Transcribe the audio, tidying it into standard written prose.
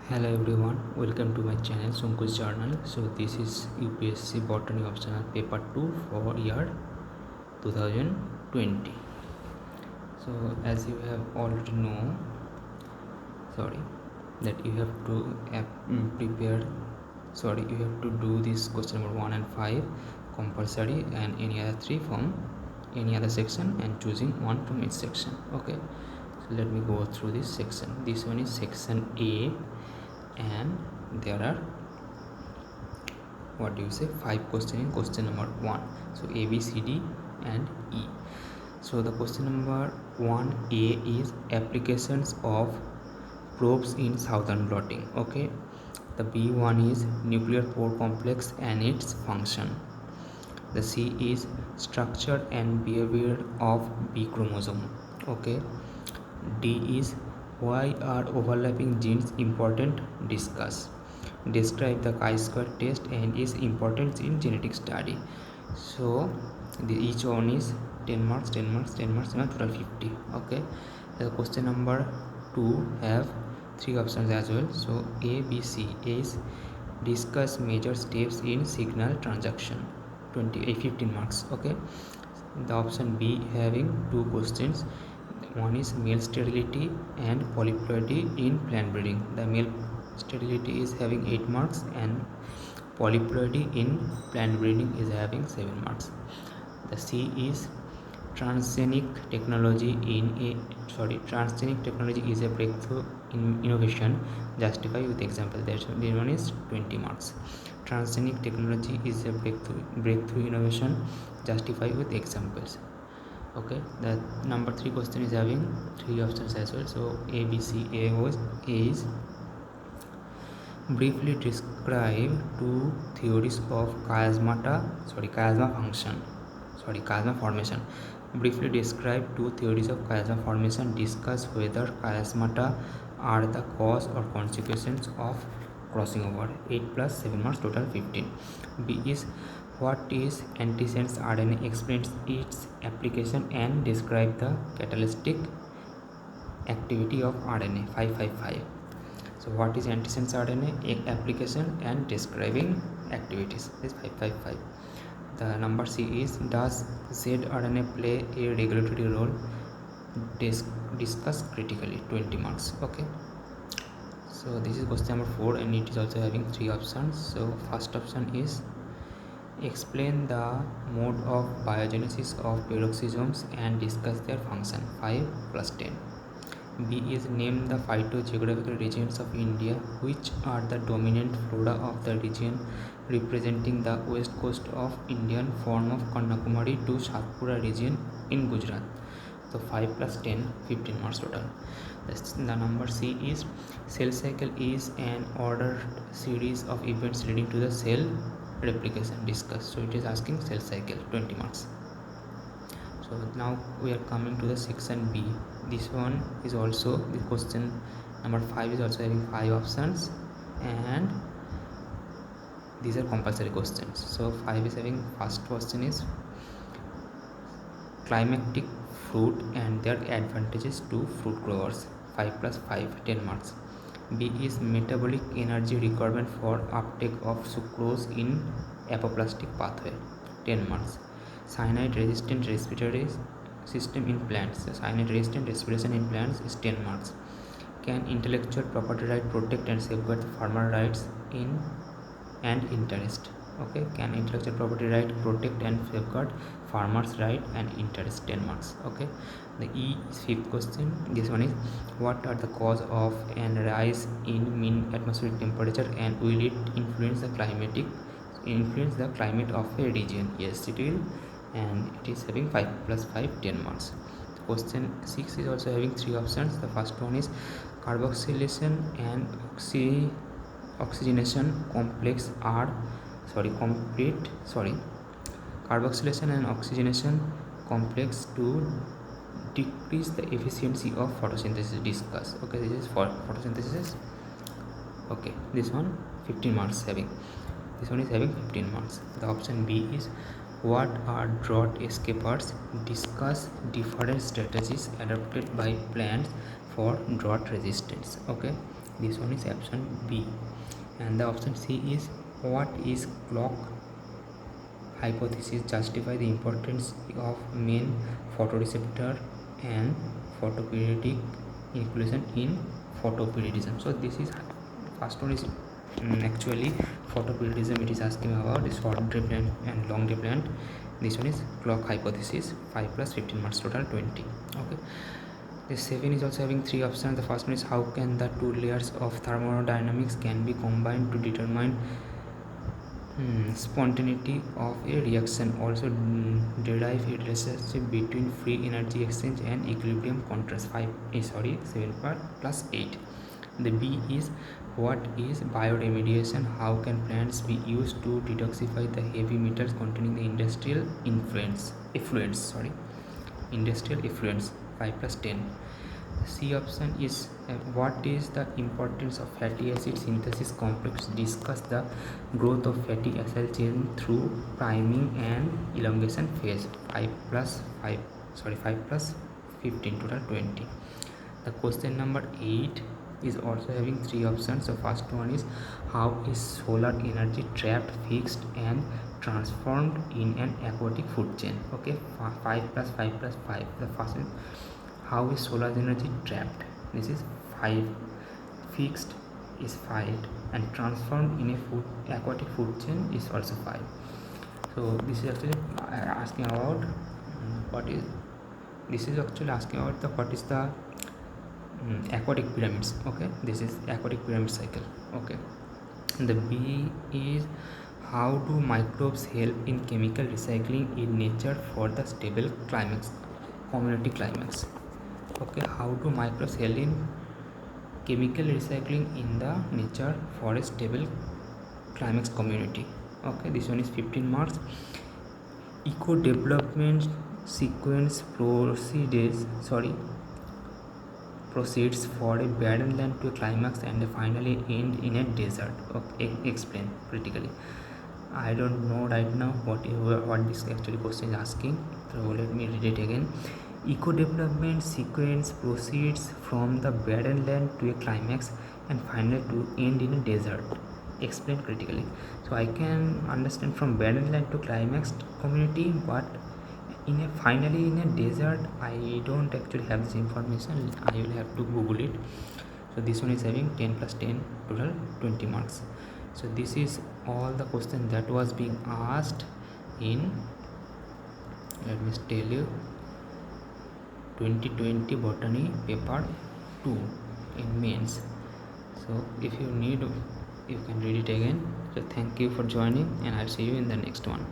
Hello everyone, welcome to my channel Sunku's Journal. So this is UPSC Botany optional paper 2 for year 2020. So as you have already know, that you have to prepare, you have to do this question number 1 and 5 compulsory and any other 3 from any other section and choosing one from each section. Okay, so let me go through this section. This one is section A and there are 5 questions in question number 1. So A, B, C, D and E. So the question number 1A is applications of probes in southern blotting. Okay, the B1 is nuclear pore complex and its function. The C is structure and behavior of B chromosome. Okay, D is why are overlapping genes important? Discuss. Describe the chi-square test and its importance in genetic study. So each one is 10 marks, 10 marks, 10 marks, and total 50. Okay, the question number 2 have 3 options as well. So A, B, C. A is discuss major steps in signal transduction, 15 marks. Okay, the option B having 2 questions. One is male sterility and polyploidy in plant breeding. The male sterility is having 8 marks and polyploidy in plant breeding is having 7 marks. The C is transgenic technology is a breakthrough in innovation. Justify with example. That one is 20 marks. Transgenic technology is a breakthrough innovation. Justify with examples. Okay, the number 3 question is having 3 options as well. So A, B, C. A is briefly describe 2 theories of chiasma formation. Briefly describe 2 theories of chiasma formation. Discuss whether chiasmata are the cause or consequences of crossing over. 8 plus 7 marks, total 15. B is what is antisense RNA, explains its application and describe the catalytic activity of RNA. 555. So what is antisense RNA, application and describing activities is 555. The number C is does zRNA play a regulatory role? Discuss critically, 20 marks. Okay, so this is question number 4 and it is also having 3 options. So first option is explain the mode of biogenesis of peroxisomes and discuss their function. 5 plus 10. B is name the phytogeographical regions of India which are the dominant flora of the region representing the west coast of Indian form of Kanyakumari to Satpura region in Gujarat. So 5 plus 10, 15 marks total. The number C is cell cycle is an ordered series of events leading to the cell replication. Discuss. So it is asking cell cycle, 20 marks. So now we are coming to the section B. This one is also the question number 5 is also having 5 options and these are compulsory questions. So 5 is having first question is climatic fruit and their advantages to fruit growers. 5 plus 5, 10 marks. B is metabolic energy requirement for uptake of sucrose in apoplastic pathway, 10 marks. Cyanide resistant respiratory system in plants. Cyanide resistant respiration in plants is 10 marks. Can intellectual property right protect and safeguard the farmer rights in and interest? Okay, can intellectual property right protect and safeguard farmers right and interest? 10 marks. Okay, the E is 5th question. This one is what are the cause of an rise in mean atmospheric temperature and will it influence the climate of a region? Yes, it will, and it is having 5 plus 5, 10 marks. Question 6 is also having 3 options. The first one is carboxylation and oxygenation complex are carboxylation and oxygenation complex to decrease the efficiency of photosynthesis. Discuss. Okay, this is for photosynthesis. Okay, this one 15 marks having. This one is having 15 marks. The option B is what are drought escapers? Discuss different strategies adopted by plants for drought resistance. Okay, This one is option B. And the option C is, what is clock hypothesis justify the importance of main photoreceptor and photoperiodic inclusion in photoperiodism. So this is first one is actually photoperiodism. It is asking about short day plant and long day plant. This one is clock hypothesis. 5 plus 15 marks, total 20. Okay. The 7 is also having 3 options. The first one is, how can the two layers of thermodynamics can be combined to determine spontaneity of a reaction, also derive a relationship between free energy exchange and equilibrium contrast. 7 plus 8. The B is, what is bioremediation? How can plants be used to detoxify the heavy metals containing the industrial effluents? 5 plus 10. C option is, what is the importance of fatty acid synthesis complex? Discuss the growth of fatty acid chain through priming and elongation phase. 5 plus 15, total 20. The question number 8 is also having 3 options. The first one is, how is solar energy trapped, fixed and transformed in an aquatic food chain? Okay, 5 plus 5 plus 5. The first one, how is solar energy trapped? This is 5. Fixed is 5 and transformed in a aquatic food chain is also 5. So this is actually asking about what is the aquatic pyramids. Okay, this is aquatic pyramid cycle. Okay. The B is, how do microbes help in chemical recycling in nature for the stable community climax? Okay, how do microbes help in chemical recycling in the nature for a stable climax community? Okay, this one is 15 marks. Eco development sequence proceeds for a barren land to a climax and finally end in a desert. Okay, explain critically. I don't know right now what this actually question is asking, so let me read it again. Eco development sequence proceeds from the barren land to a climax and finally to end in a desert. Explain critically. So I can understand from barren land to climax community, but finally in a desert, I don't actually have this information. I will have to Google it. So this one is having 10 plus 10, total 20 marks. So this is all the question that was being asked in, let me tell you, 2020 Botany paper 2 in mains. So if you need, you can read it again. So thank you for joining and I'll see you in the next one.